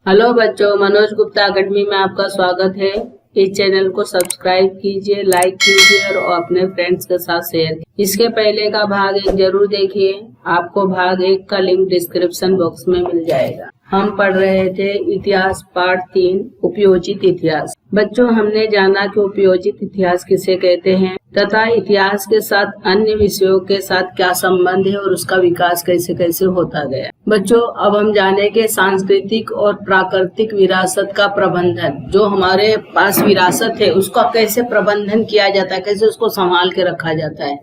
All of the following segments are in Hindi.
हेलो बच्चों, मनोज गुप्ता एकेडमी में आपका स्वागत है। इस चैनल को सब्सक्राइब कीजिए, लाइक कीजिए और अपने फ्रेंड्स के साथ शेयर कीजिए। इसके पहले का भाग 1 जरूर देखिए, आपको भाग 1 का लिंक डिस्क्रिप्शन बॉक्स में मिल जाएगा। हम पढ़ रहे थे इतिहास पार्ट 3 उपयोजित इतिहास। बच्चों, हमने जाना कि उपयोजित इतिहास किसे कहते हैं तथा इतिहास के साथ अन्य विषयों के साथ क्या संबंध है और उसका विकास कैसे कैसे होता गया। बच्चों, अब हम जानेंगे सांस्कृतिक और प्राकृतिक विरासत का प्रबंधन। जो हमारे पास विरासत है उसका कैसे प्रबंधन किया जाता है, कैसे उसको संभाल के रखा जाता है।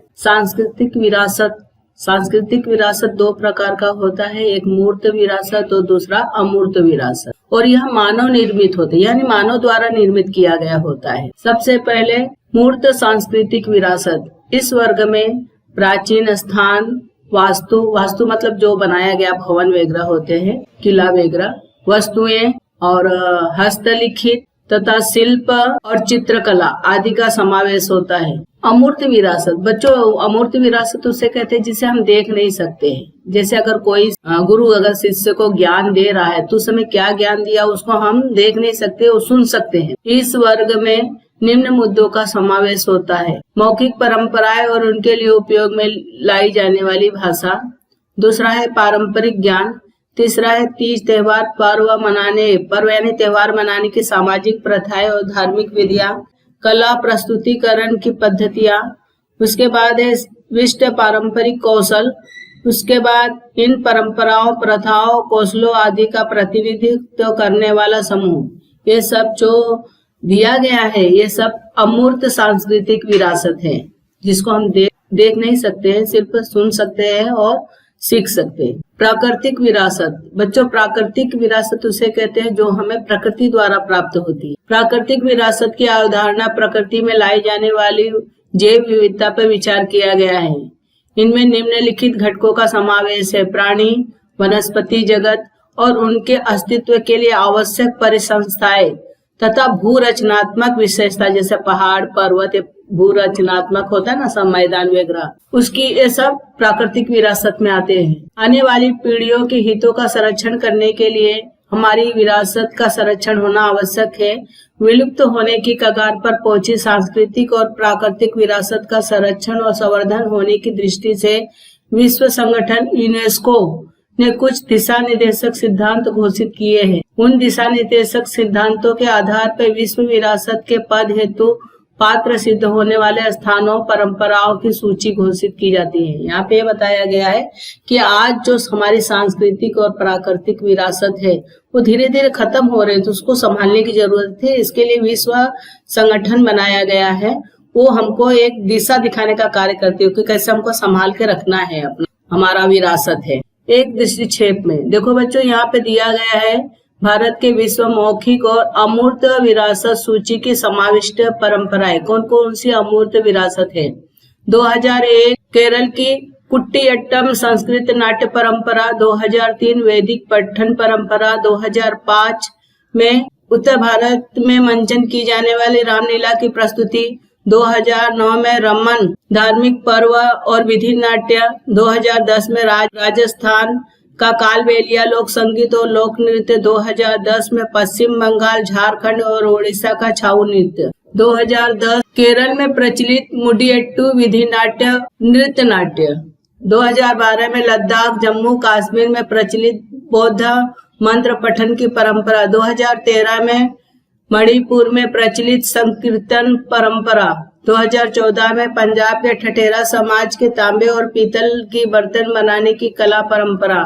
सांस्कृतिक विरासत 2 प्रकार का होता है, एक मूर्त विरासत और दूसरा अमूर्त विरासत। और यह मानव निर्मित होते, यानी मानव द्वारा निर्मित किया गया होता है। सबसे पहले मूर्त सांस्कृतिक विरासत। इस वर्ग में प्राचीन स्थान, वास्तु मतलब जो बनाया गया भवन वगैरह होते हैं, किला वगैरह, वस्तुएं और हस्तलिखित तथा शिल्प और चित्रकला आदि का समावेश होता है। अमूर्त विरासत। बच्चों, अमूर्त विरासत उसे कहते हैं जिसे हम देख नहीं सकते हैं। जैसे अगर कोई गुरु अगर शिष्य को ज्ञान दे रहा है तो उस समय क्या ज्ञान दिया उसको हम देख नहीं सकते, वो सुन सकते हैं। इस वर्ग में निम्न मुद्दों का समावेश होता है: मौखिक परंपराएं और उनके लिए उपयोग में लाई जाने वाली भाषा। दूसरा है पारंपरिक ज्ञान। तीसरा है तीज त्योहार, पर्व यानी त्योहार मनाने की सामाजिक प्रथाएं और धार्मिक विधियां। कला प्रस्तुतिकरण की पद्धतियां। उसके बाद है विशिष्ट पारंपरिक कौशल। उसके बाद इन परंपराओं, प्रथाओं, कौशलों आदि का प्रतिनिधित्व करने वाला समूह। ये सब जो दिया गया है ये सब अमूर्त सांस्कृतिक विरासत है, जिसको हम देख नहीं सकते हैं, सिर्फ सुन सकते हैं और सीख सकते हैं। प्राकृतिक विरासत। बच्चों, प्राकृतिक विरासत उसे कहते हैं जो हमें प्रकृति द्वारा प्राप्त होती है। प्राकृतिक विरासत की अवधारणा प्रकृति में लाई जाने वाली जैव विविधता पर विचार किया गया है। इनमें निम्नलिखित घटकों का समावेश है: प्राणी, वनस्पति जगत और उनके अस्तित्व के लिए आवश्यक परिसंस्थाएं तथा भूरचनात्मक विशेषता, जैसे पहाड़, पर्वत, भूरचनात्मक होता है ना, सब मैदान वगैरह, उसकी ये सब प्राकृतिक विरासत में आते हैं। आने वाली पीढ़ियों के हितों का संरक्षण करने के लिए हमारी विरासत का संरक्षण होना आवश्यक है। विलुप्त होने की कगार पर पहुंची सांस्कृतिक और प्राकृतिक विरासत का संरक्षण और संवर्धन होने की दृष्टि से विश्व संगठन यूनेस्को ने कुछ दिशा निर्देशक सिद्धांत घोषित किए हैं। उन दिशा निर्देशक सिद्धांतों के आधार पर विश्व विरासत के पद हेतु पात्र सिद्ध होने वाले स्थानों, परंपराओं की सूची घोषित की जाती है। यहाँ पे बताया गया है कि आज जो हमारी सांस्कृतिक और प्राकृतिक विरासत है वो धीरे धीरे खत्म हो रहे हैं, तो उसको संभालने की जरूरत है। इसके लिए विश्व संगठन बनाया गया है, वो हमको एक दिशा दिखाने का कार्य करती है कि कैसे हमको संभाल के रखना है अपना हमारा विरासत है। एक दृष्टिक्षेप में देखो बच्चों, यहाँ पे दिया गया है भारत के विश्व मौखिक और अमूर्त विरासत सूची की समाविष्ट परंपराएं। कौन कौन सी अमूर्त विरासत है? 2001 केरल की कुट्टियट्टम संस्कृत नाट्य परंपरा, 2003 वैदिक पठन परंपरा, 2005 में उत्तर भारत में मंचन की जाने वाली रामलीला की प्रस्तुति, 2009 में रमन धार्मिक पर्व और विधि नाट्य, 2010 में राजस्थान का कालबेलिया लोक संगीत और लोक नृत्य, 2010 में पश्चिम बंगाल, झारखंड और ओडिशा का छाऊ नृत्य, 2010 केरल में प्रचलित मुडियट्टू विधि नाट्य नृत्य नाट्य, 2012 में लद्दाख, जम्मू कश्मीर में प्रचलित बौद्ध मंत्र पठन की परंपरा, 2013 में मणिपुर में प्रचलित संकीर्तन परंपरा, 2014 में पंजाब के ठठेरा समाज के तांबे और पीतल की बर्तन बनाने की कला परंपरा,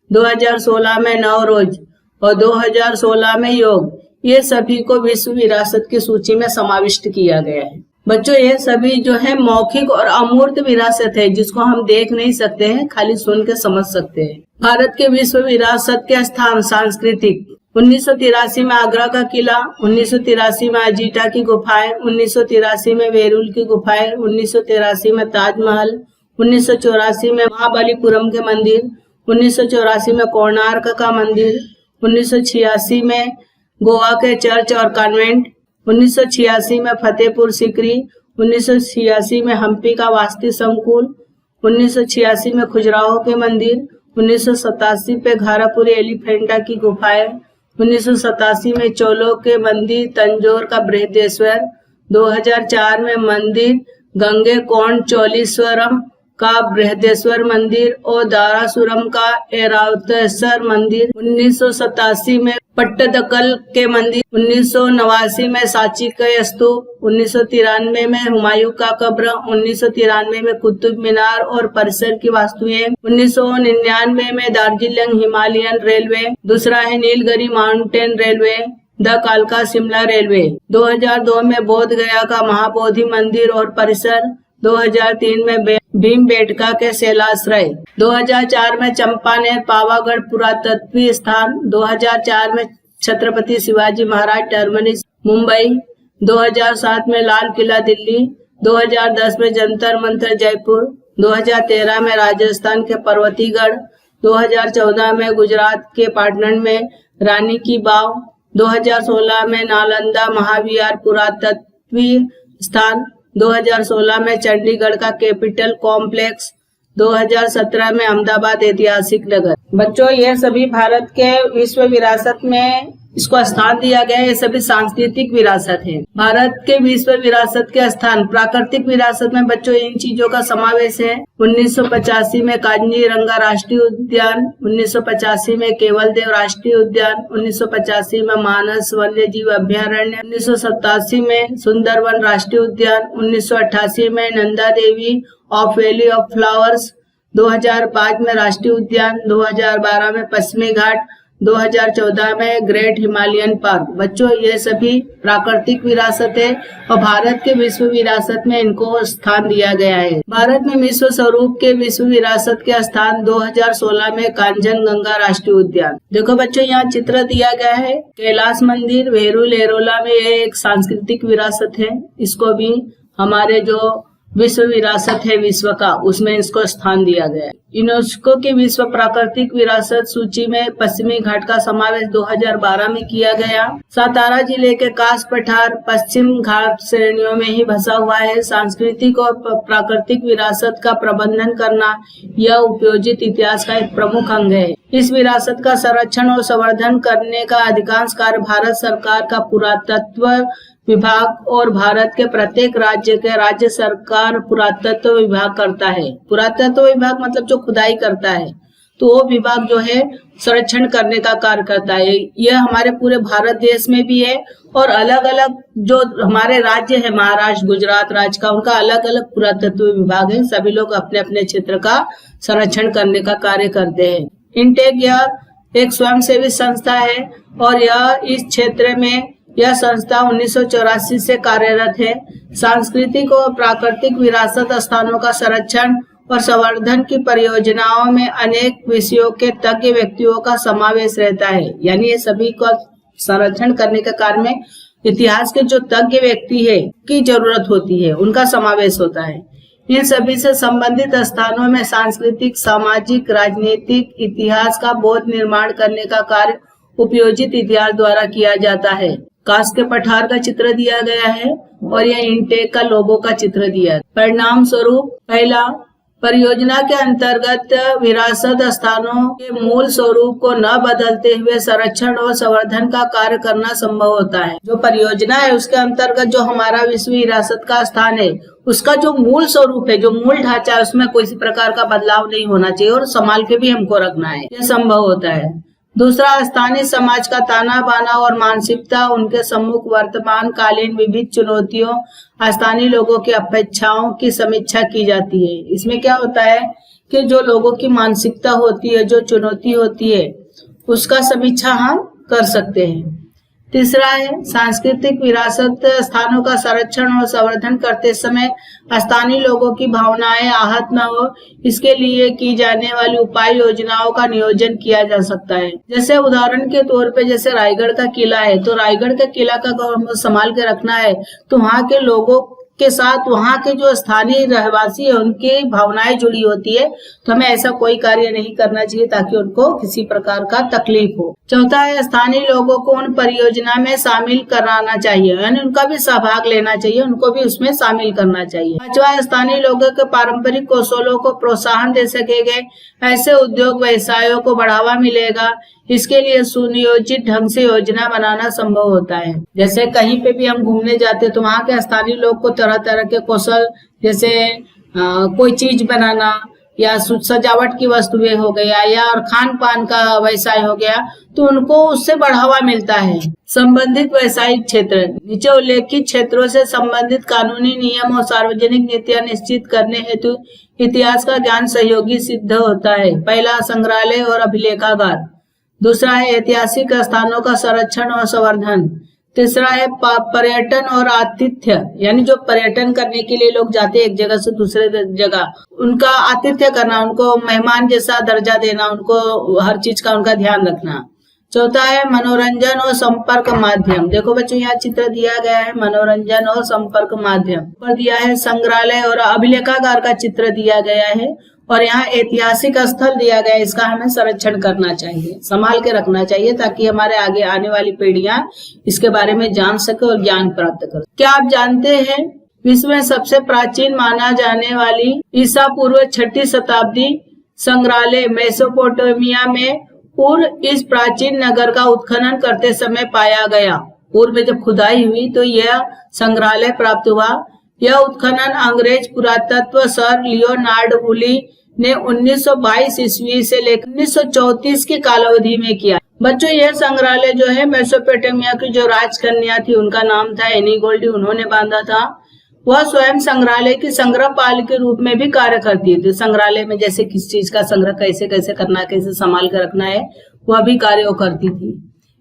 2016 में नवरोज और 2016 में योग। ये सभी को विश्व विरासत की सूची में समाविष्ट किया गया है। बच्चों, ये सभी जो है मौखिक और अमूर्त विरासत है, जिसको हम देख नहीं सकते हैं, खाली सुन के समझ सकते हैं। भारत के विश्व विरासत के स्थान सांस्कृतिक: 1983 में आगरा का किला, 1983 में अजीटा की गुफाएं, 1983 में वेरुल की गुफाएं, 1983 में ताजमहल, 1984 में महाबलीपुरम के मंदिर, 1984 में कोणार्क का मंदिर, 1986 में गोवा के चर्च और कॉन्वेंट, 1986 में फतेहपुर सीकरी, 1986 में हम्पी का वास्तु संकुल, 1986 में खजुराहो के मंदिर, 1987 पे घारापुरी एलिफेंटा की गुफाएं, 1987 में चोलों के मंदिर तंजौर का बृहदेश्वर, 2004 में मंदिर गंगेकोंड चोलीश्वरम का बृहदेश्वर मंदिर और दारासुरम का ऐरावतेश्वर मंदिर, 1987 में पट्टदकल के मंदिर, 1989 में सांची के स्तूप, 1993 में हुमायूं का कब्र, 1993 में कुतुब मीनार और परिसर की वास्तुएं, 1999 में दार्जिलिंग हिमालयन रेलवे, दूसरा है नीलगिरी माउंटेन रेलवे, द कालका शिमला रेलवे, 2002 में बोध गया का महाबोधि मंदिर और परिसर, 2003 में भीमबेटका के शैलाश्रय, 2004 में चंपानेर पावागढ़ पुरातत्वीय स्थान, 2004 में छत्रपति शिवाजी महाराज टर्मिनस मुंबई, 2007 में लाल किला दिल्ली, 2010 में जंतर मंतर जयपुर, 2013 में राजस्थान के पर्वतीगढ़, 2014 में गुजरात के पाटन में रानी की बाव, 2016 में नालंदा महाविहार पुरातत्वीय स्थान, 2016 में चंडीगढ़ का कैपिटल कॉम्प्लेक्स, 2017 में अहमदाबाद ऐतिहासिक नगर। बच्चों, ये सभी भारत के विश्व विरासत में इसको स्थान दिया गया है। ये सभी सांस्कृतिक विरासत है। भारत के विश्व विरासत के स्थान प्राकृतिक विरासत में बच्चों इन चीजों का समावेश है। 1985 में काजीरंगा राष्ट्रीय उद्यान, 1985 में केवलदेव राष्ट्रीय उद्यान, 1985 में मानस वन्य जीव अभ्यारण्य, 1987 में सुंदरवन राष्ट्रीय उद्यान, 1988 में Nanda Devi of valley of flowers, 2005 में राष्ट्रीय उद्यान, 2012 में पश्चिमी घाट, 2014 में ग्रेट हिमालयन पार्क। बच्चों, ये सभी प्राकृतिक विरासत है और भारत के विश्व विरासत में इनको स्थान दिया गया है। भारत में विश्व स्वरूप के विश्व विरासत के स्थान 2016 में कांचनजंगा राष्ट्रीय उद्यान। देखो बच्चों, यहाँ चित्र दिया गया है। कैलाश मंदिर वेरूल एरोला में ये एक सांस्कृतिक विरासत है। इसको भी हमारे जो विश्व विरासत है विश्व का, उसमें इसको स्थान दिया गया है। यूनेस्को की विश्व प्राकृतिक विरासत सूची में पश्चिमी घाट का समावेश 2012 में किया गया। सातारा जिले के कास पठार पश्चिम घाट श्रेणियों में ही बसा हुआ है। सांस्कृतिक और प्राकृतिक विरासत का प्रबंधन करना यह उपयोजित इतिहास का एक प्रमुख अंग है। इस विरासत का संरक्षण और संवर्धन करने का अधिकांश कार्य भारत सरकार का पुरातत्व विभाग और भारत के प्रत्येक राज्य के राज्य सरकार पुरातत्व विभाग करता है। पुरातत्व विभाग मतलब जो खुदाई करता है, तो वो विभाग जो है संरक्षण करने का कार्य करता है। यह हमारे पूरे भारत देश में भी है और अलग अलग जो हमारे राज्य है, महाराष्ट्र गुजरात राज्य का, उनका अलग अलग पुरातत्व विभाग है। सभी लोग अपने अपने क्षेत्र का संरक्षण करने का कार्य करते हैं। इंटेक यह एक स्वयंसेवी संस्था है और यह इस क्षेत्र में यह संस्था 1984 से कार्यरत है। सांस्कृतिक और प्राकृतिक विरासत स्थानों का संरक्षण और संवर्धन की परियोजनाओं में अनेक विषयों के तज्ञ व्यक्तियों का समावेश रहता है। यानी ये सभी को संरक्षण करने के कार्य में इतिहास के जो तज्ञ व्यक्ति है की जरूरत होती है, उनका समावेश होता है। इन सभी से संबंधित स्थानों में सांस्कृतिक, सामाजिक, राजनीतिक इतिहास का बोध निर्माण करने का कार्य उपयोजित इतिहास द्वारा किया जाता है। कास के पठार का चित्र दिया गया है और यह इंटेक का लोगो का चित्र दिया है। परिणाम स्वरूप, पहला, परियोजना के अंतर्गत विरासत स्थानों के मूल स्वरूप को न बदलते हुए संरक्षण और संवर्धन का कार्य करना संभव होता है। जो परियोजना है उसके अंतर्गत जो हमारा विश्व विरासत का स्थान है, उसका जो मूल स्वरूप है, जो मूल ढांचा है, उसमें कोई प्रकार का बदलाव नहीं होना चाहिए और संभाल के भी हमको रखना है। यह संभव होता है। दूसरा, स्थानीय समाज का ताना बाना और मानसिकता, उनके सम्मुख वर्तमान कालीन विविध चुनौतियों, स्थानीय लोगों की अपेक्षाओं की समीक्षा की जाती है। इसमें क्या होता है कि जो लोगों की मानसिकता होती है, जो चुनौती होती है, उसका समीक्षा हम कर सकते हैं। तीसरा है, सांस्कृतिक विरासत स्थानों का संरक्षण और संवर्धन करते समय स्थानीय लोगों की भावनाएं आहत न हो, इसके लिए की जाने वाली उपाय योजनाओं का नियोजन किया जा सकता है। जैसे उदाहरण के तौर पे जैसे रायगढ़ का किला है, तो रायगढ़ का किला का अगर हमको संभाल के रखना है तो वहाँ के लोगों के साथ वहाँ के जो स्थानीय रहवासी है उनकी भावनाएं जुड़ी होती है, तो हमें ऐसा कोई कार्य नहीं करना चाहिए ताकि उनको किसी प्रकार का तकलीफ हो। चौथा है, स्थानीय लोगों को उन परियोजना में शामिल कराना चाहिए, यानी उनका भी सहभाग लेना चाहिए, उनको भी उसमें शामिल करना चाहिए। पांचवा, स्थानीय लोगों के पारंपरिक कौशलों को प्रोत्साहन दे सकेंगे, ऐसे उद्योग व्यवसायों को बढ़ावा मिलेगा। इसके लिए सुनियोजित ढंग से योजना बनाना संभव होता है। जैसे कहीं पे भी हम घूमने जाते तो वहाँ के स्थानीय लोग को तरह तरह के कौशल, जैसे कोई चीज बनाना या सजावट की वस्तुएं हो गया या और खान पान का व्यवसाय हो गया, तो उनको उससे बढ़ावा मिलता है। संबंधित व्यवसायिक क्षेत्र, नीचे उल्लेखित क्षेत्रों से संबंधित कानूनी नियम और सार्वजनिक नीतियां निश्चित करने हेतु इतिहास का ज्ञान सहयोगी सिद्ध होता है। पहला, संग्रहालय और अभिलेखागार। दूसरा है ऐतिहासिक स्थानों का संरक्षण और संवर्धन। तीसरा है पर्यटन और आतिथ्य, यानी जो पर्यटन करने के लिए लोग जाते हैं एक जगह से दूसरे जगह, उनका आतिथ्य करना, उनको मेहमान जैसा दर्जा देना, उनको हर चीज का उनका ध्यान रखना। चौथा है मनोरंजन और संपर्क माध्यम। देखो बच्चों, यहाँ चित्र दिया गया है मनोरंजन और संपर्क माध्यम पर दिया है। संग्रहालय और अभिलेखागार का चित्र दिया गया है और यहाँ ऐतिहासिक स्थल दिया गया है। इसका हमें संरक्षण करना चाहिए, संभाल के रखना चाहिए, ताकि हमारे आगे आने वाली पीढ़ियां इसके बारे में जान सके और ज्ञान प्राप्त कर। क्या आप जानते हैं विश्व में सबसे प्राचीन माना जाने वाली ईसा पूर्व 6वीं शताब्दी संग्रहालय मेसोपोटामिया में पूर्व इस प्राचीन नगर का उत्खनन करते समय पाया गया। पूर्व में जब खुदाई हुई तो यह संग्रहालय प्राप्त हुआ। यह उत्खनन अंग्रेज पुरातत्व सर लियोनार्ड वुली ने 1922 ईस्वी से लेकर 1934 की कालावधि में किया। बच्चों, यह संग्रहालय जो है मेसोपोटामिया की जो राजकन्या थी उनका नाम था एनी गोल्डी, उन्होंने बांधा था। वह स्वयं संग्रहालय की संग्रहपाल के रूप में भी कार्य करती थी। संग्रहालय में जैसे किस चीज का संग्रह कैसे कैसे करना है, कैसे संभाल कर रखना है, वह भी कार्य करती थी।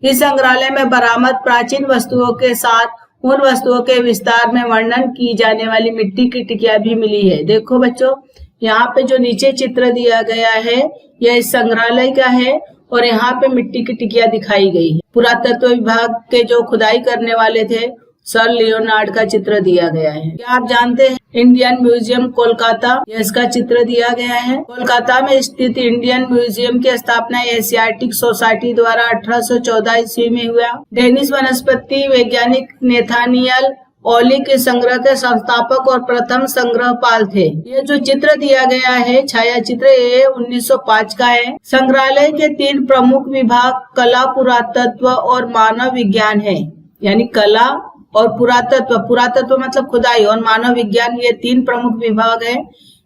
इस संग्रहालय में बरामद प्राचीन वस्तुओं के साथ उन वस्तुओं के विस्तार में वर्णन की जाने वाली मिट्टी की टिकिया भी मिली है। देखो बच्चों, यहाँ पे जो नीचे चित्र दिया गया है यह इस संग्रहालय का है और यहाँ पे मिट्टी की टिकिया दिखाई गई है। पुरातत्व विभाग के जो खुदाई करने वाले थे सर लियोनार्ड का चित्र दिया गया है। क्या आप जानते हैं इंडियन म्यूजियम कोलकाता, इसका चित्र दिया गया है। कोलकाता में स्थित इंडियन म्यूजियम की स्थापना एशियाटिक सोसाइटी द्वारा 1814 ईस्वी में हुआ। डेनिश वनस्पति वैज्ञानिक नेथानियल ओली के संग्रह के संस्थापक और प्रथम संग्रहपाल थे। ये जो चित्र दिया गया है छाया चित्र, ये 1905 का है। संग्रहालय के 3 प्रमुख विभाग कला, पुरातत्व और मानव विज्ञान है। यानी कला और पुरातत्व मतलब खुदाई, और मानव विज्ञान, ये 3 प्रमुख विभाग है।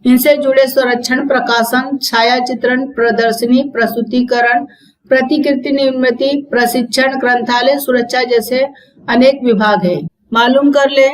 इनसे जुड़े संरक्षण, प्रकाशन, छाया चित्रण, प्रदर्शनी, प्रस्तुतिकरण, प्रतिकृति निर्मित, प्रशिक्षण, ग्रंथालय, सुरक्षा जैसे अनेक विभाग है। मालूम कर ले,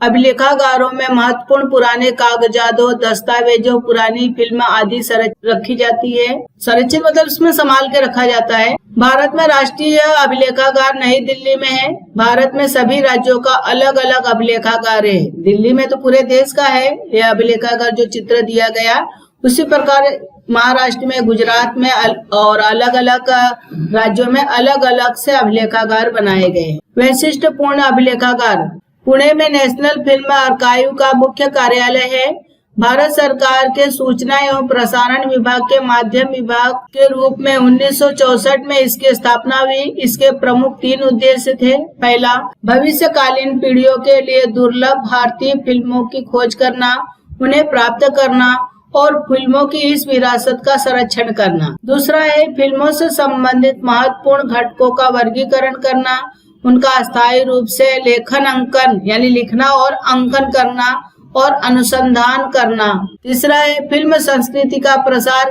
अभिलेखागारों में महत्वपूर्ण पुराने कागजातों, दस्तावेजों, पुरानी फिल्म आदि रखी जाती है। संरक्षित मतलब इसमें संभाल के रखा जाता है। भारत में राष्ट्रीय अभिलेखागार नई दिल्ली में है। भारत में सभी राज्यों का अलग अलग अभिलेखागार है। दिल्ली में तो पूरे देश का है यह अभिलेखागार जो चित्र दिया गया। उसी प्रकार महाराष्ट्र में, गुजरात में और अलग अलग राज्यों में अलग अलग से अभिलेखागार बनाए गए। वैशिष्टपूर्ण अभिलेखागार पुणे में नेशनल फिल्म आर्काइव का मुख्य कार्यालय है। भारत सरकार के सूचना एवं प्रसारण विभाग के माध्यम विभाग के रूप में 1964 में इसकी स्थापना हुई। इसके प्रमुख 3 उद्देश्य थे। पहला, भविष्यकालीन पीढ़ियों के लिए दुर्लभ भारतीय फिल्मों की खोज करना, उन्हें प्राप्त करना और फिल्मों की इस विरासत का संरक्षण करना। दूसरा है फिल्मों से संबंधित महत्वपूर्ण घटकों का वर्गीकरण करना, उनका अस्थायी रूप से लेखन अंकन यानी लिखना और अंकन करना और अनुसंधान करना। तीसरा है फिल्म संस्कृति का प्रसार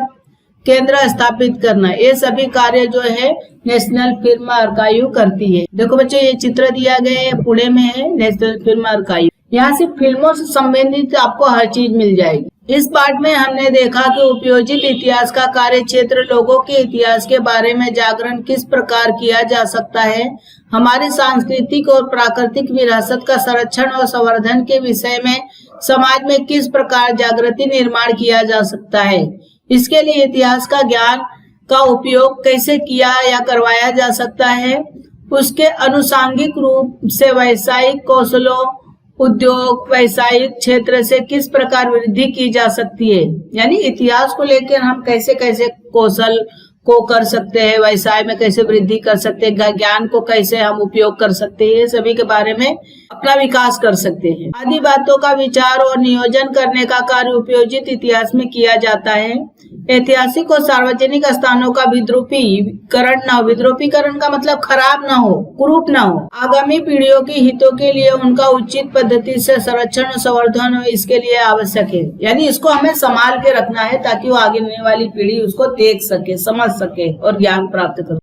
केंद्र स्थापित करना। ये सभी कार्य जो है नेशनल फिल्म आर्काइव करती है। देखो बच्चों, ये चित्र दिया गया है, पुणे में है नेशनल फिल्म आर्काइव। यहाँ से फिल्मों से संबंधित आपको हर चीज मिल जाएगी। इस पाठ में हमने देखा कि उपयोजित इतिहास का कार्य क्षेत्र लोगों के इतिहास के बारे में जागरण किस प्रकार किया जा सकता है, हमारी सांस्कृतिक और प्राकृतिक विरासत का संरक्षण और संवर्धन के विषय में समाज में किस प्रकार जागृति निर्माण किया जा सकता है, इसके लिए इतिहास का ज्ञान का उपयोग कैसे किया या करवाया जा सकता है, उसके अनुसांगिक रूप से व्यावसायिक कौशलों, उद्योग, व्यावसायिक क्षेत्र से किस प्रकार वृद्धि की जा सकती है। यानी इतिहास को लेकर हम कैसे कैसे कौशल को कर सकते हैं, व्यवसाय में कैसे वृद्धि कर सकते हैं, ज्ञान को कैसे हम उपयोग कर सकते हैं, सभी के बारे में अपना विकास कर सकते हैं। आदि बातों का विचार और नियोजन करने का कार्य उपयोजित इतिहास में किया जाता है। ऐतिहासिक और सार्वजनिक स्थानों का विद्रूपीकरण न हो। विद्रूपीकरण का मतलब खराब न हो, कुरूप न हो। आगामी पीढ़ियों के हितों के लिए उनका उचित पद्धति से संरक्षण और संवर्धन हो, इसके लिए आवश्यक है। यानी इसको हमें संभाल के रखना है ताकि वो आगे आने वाली पीढ़ी उसको देख सके, समझ सके और ज्ञान प्राप्त कर।